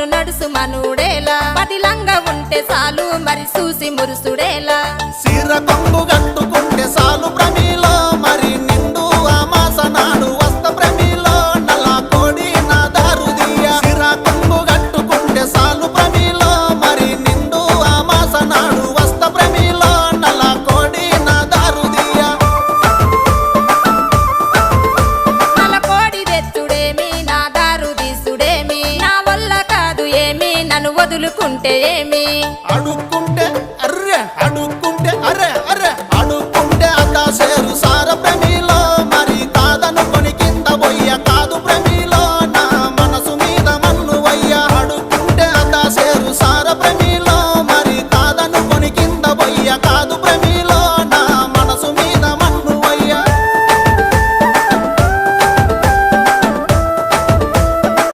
నన్ను నడుసు మనుడేలా పదిలంగా ఉంటే చాలు మరి చూసి మురుసుడేలా సిర కొంగు కట్టుకుంటే సాలు ప్రమిలో మరి నిండు అమాస నాడు వస్త ప్రమిలో నల్ల కోడి నా దారుదియ సిర కొంగు కట్టుకుంటే సాలు ప్రమిలో మరి నిండు అమాస నాడు వస్త ప్రమిలో నల్ల కోడి నా దారుదియ నల్ల కోడి తెచ్చుడేమి నా దారు తీసుడేమి నా వల్ల కాదు ఏమి నన్ను వదులుకుంటే ఏమి అడుక్కుంటే అర్రె అడుక్కుంటే